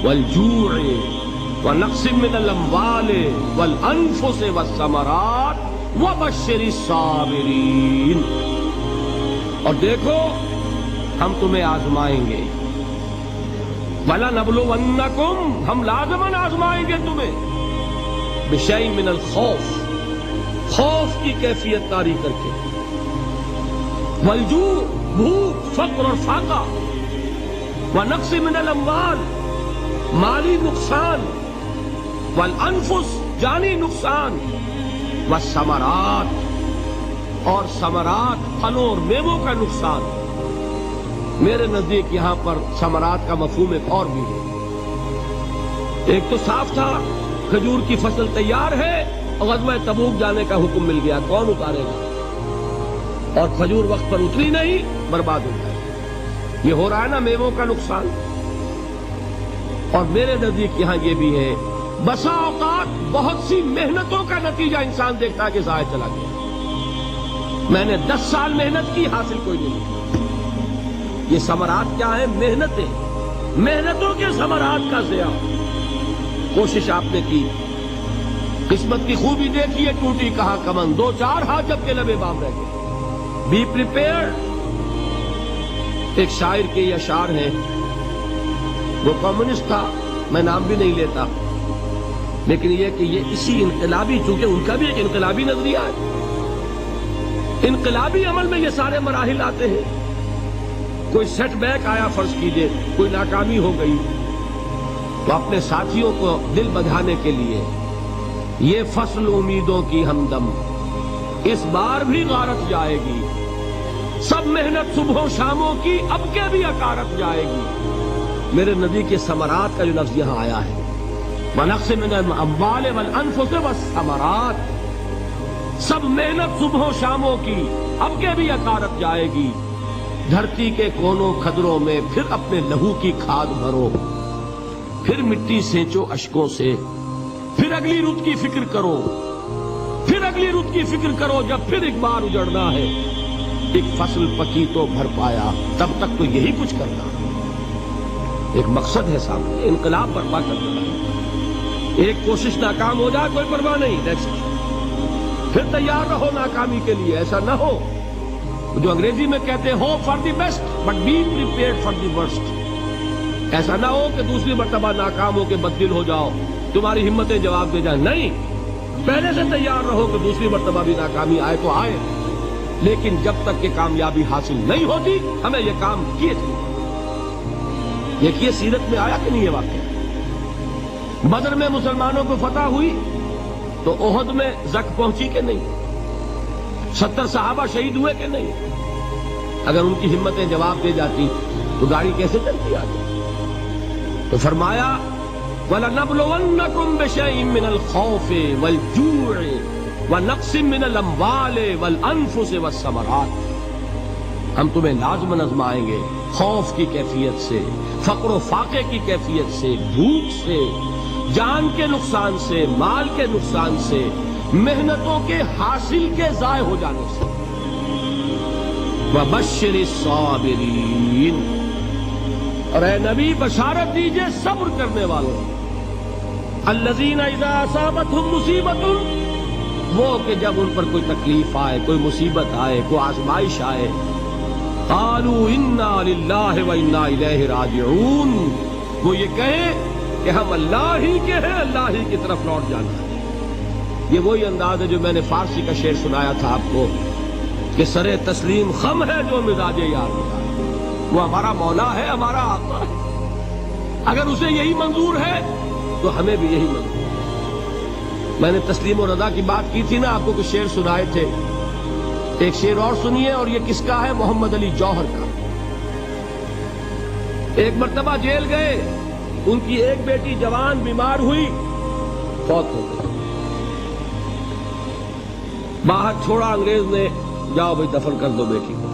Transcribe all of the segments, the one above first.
والجوع ونقص من الاموال والانفس والثمرات وبشر الصابرین۔ اور دیکھو ہم تمہیں آزمائیں گے، وَلَنَبْلُوَنَّكُمْ، ہم لازماً آزمائیں گے تمہیں، بِشَيْءٍ مِّنَ الْخَوْفِ، خوف کی کیفیت طاری کر کے، والجوع، بھوک، فقر اور فاقہ، ونقص من الاموال، مالی نقصان، والانفس، جانی نقصان، والثمرات، اور ثمرات، پھلوں اور میووں کا نقصان۔ میرے نزدیک یہاں پر ثمرات کا مفہوم ایک اور بھی ہے۔ ایک تو صاف تھا کھجور کی فصل تیار ہے اور غزوہ تبوک جانے کا حکم مل گیا، کون اتارے گا؟ اور کھجور وقت پر اتری نہیں، برباد ہو جائے۔ یہ ہو رہا ہے نا میووں کا نقصان۔ اور میرے نزدیک یہاں یہ بھی ہے، بسا اوقات بہت سی محنتوں کا نتیجہ انسان دیکھتا ہے کہ ضائع چلا گیا، میں نے 10 سال محنت کی، حاصل کوئی نہیں۔ یہ ثمرات کیا ہیں؟ محنتیں، محنتوں کے ثمرات کا ضیاع۔ کوشش آپ نے کی، قسمت کی خوبی دیکھیے، ٹوٹی کہاں کمن، 2-4 ہاتھ جب کے لبے بام رہ گئے۔ Be prepared. ایک شاعر کے یہ اشعار ہیں، وہ کمیونسٹ تھا، میں نام بھی نہیں لیتا، لیکن یہ کہ یہ اسی انقلابی، چونکہ ان کا بھی ایک انقلابی نظریہ ہے، انقلابی عمل میں یہ سارے مراحل آتے ہیں۔ کوئی سیٹ بیک آیا فرض کیجئے، کوئی ناکامی ہو گئی، تو اپنے ساتھیوں کو دل بڑھانے کے لیے یہ فصل امیدوں کی ہمدم اس بار بھی غارت جائے گی، سب محنت صبحوں شاموں کی اب کے بھی اکارت جائے گی۔ میرے نبی کے ثمرات کا جو لفظ یہاں آیا ہے، وَنَقْصٍ مِّنَ الْأَمْوَالِ وَالْأَنفُسِ وَالثَّمَرَاتِ، سب محنت صبحوں شاموں کی اب کے بھی اکارت جائے گی۔ دھرتی کے کونوں کھدروں میں پھر اپنے لہو کی کھاد بھرو، پھر مٹی سینچو اشکوں سے، پھر اگلی رت کی فکر کرو، پھر اگلی رت کی فکر کرو، جب پھر ایک بار اجڑنا ہے۔ ایک فصل پکی تو بھر پایا، تب تک تو یہی کچھ کرنا، ایک مقصد ہے سامنے، انقلاب برپا کرنا ہے۔ ایک کوشش ناکام ہو جائے کوئی پرواہ نہیں، نیکسٹ، پھر تیار رہو ناکامی کے لیے۔ ایسا نہ ہو جو انگریزی میں کہتے ہیں hope for the best but be prepared for the worst. ایسا نہ ہو کہ دوسری مرتبہ ناکام ہو کے بددل ہو جاؤ، تمہاری ہمتیں جواب دے جائیں، نہیں، پہلے سے تیار رہو کہ دوسری مرتبہ بھی ناکامی آئے تو آئے، لیکن جب تک کہ کامیابی حاصل نہیں ہوتی ہمیں یہ کام کیے تھے۔ دیکھیے سیرت میں آیا کہ نہیں یہ واقعہ؟ بدر میں مسلمانوں کو فتح ہوئی تو احد میں زک پہنچی کہ نہیں؟ 70 صحابہ شہید ہوئے کہ نہیں؟ اگر ان کی ہمتیں جواب دے جاتی تو گاڑی کیسے چلتی آگے؟ تو فرمایا وَلَنَبْلُوَنَّكُمْ بِشَيْءٍ مِّنَ الْخَوْفِ وَالْجُوعِ وَنَقْصٍ مِّنَ الْأَمْوَالِ وَالْأَنفُسِ وَالثَّمَرَاتِ، ہم تمہیں لازماً آزمائیں گے، خوف کی کیفیت سے، فقر و فاقے کی کیفیت سے، بھوک سے، جان کے نقصان سے، مال کے نقصان سے، محنتوں کے حاصل کے ضائع ہو جانے سے۔ وَبَشِّرِ الصَّابِرِينَ، اور اے نبی بشارت دیجئے صبر کرنے والوں، الَّذِينَ إِذَا أَصَابَتْهُمْ مُصِيبَةٌ، وہ کہ جب ان پر کوئی تکلیف آئے، کوئی مصیبت آئے، کوئی آزمائش آئے، قَالُوا إِنَّا لِلَّهِ وَإِنَّا إِلَيْهِ رَاجِعُونَ، وہ یہ کہیں کہ ہم اللہ ہی کے ہیں، اللہ ہی کی طرف لوٹ جانا ہے۔ یہ وہی انداز ہے جو میں نے فارسی کا شعر سنایا تھا آپ کو کہ سر تسلیم خم ہے جو مزاج یار ہوتا ہے، وہ ہمارا مولا ہے، ہمارا آقا ہے، اگر اسے یہی منظور ہے تو ہمیں بھی یہی منظور ہے۔ میں نے تسلیم و رضا کی بات کی تھی نا، آپ کو کچھ شعر سنائے تھے، ایک شعر اور سنیے، اور یہ کس کا ہے؟ محمد علی جوہر کا۔ ایک مرتبہ جیل گئے، ان کی ایک بیٹی جوان بیمار ہوئی، فوت ہو گئی، باہر چھوڑا انگریز نے، جاؤ بھائی دفن کر دو بیٹی کو۔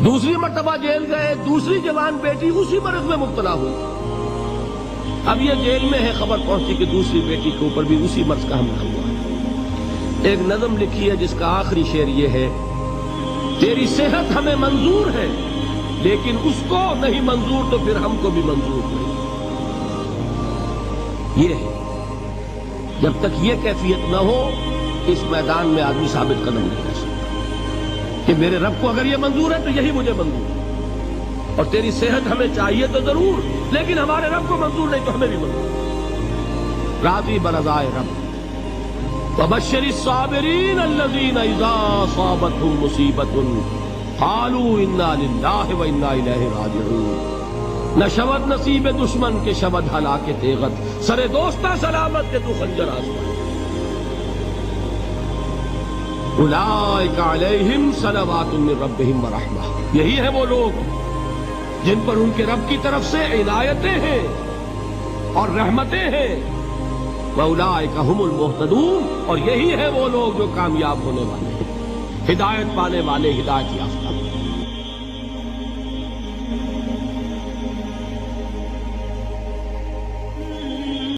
دوسری مرتبہ جیل گئے، دوسری جوان بیٹی اسی مرض میں مبتلا ہوئی، اب یہ جیل میں ہے، خبر پہنچی کہ دوسری بیٹی کے اوپر بھی اسی مرض کا حملہ ہوا ہے۔ ایک نظم لکھی ہے جس کا آخری شعر یہ ہے تیری صحت ہمیں منظور ہے لیکن اس کو نہیں منظور تو پھر ہم کو بھی منظور نہیں. یہ ہے جب تک یہ کیفیت نہ ہو اس میدان میں آدمی ثابت قدم نہیں کر سکتا کہ میرے رب کو اگر یہ منظور ہے تو یہی مجھے منظور ہے. اور تیری صحت ہمیں چاہیے تو ضرور لیکن ہمارے رب کو منظور نہیں تو ہمیں بھی منظور. راضی برضائے رب. وبشر الصابرین الذین اذا اصابتهم مصیبۃ قالوا انا للہ وانا الیہ راجعون. نہ شود نصیب دشمن کے شود ہلاک تیغت سر دوستہ سلامت کے تو خنجر آزما. اولئک علیہم صلوات من ربہم ورحمہ. یہی ہے وہ لوگ جن پر ان کے رب کی طرف سے عنایتیں ہیں اور رحمتیں ہیں. وَأُولَٰئِكَ هُمُ الْمُهْتَدُونَ. اور یہی ہے وہ لوگ جو کامیاب ہونے والے ہیں، ہدایت پانے والے، ہدایت یافتہ.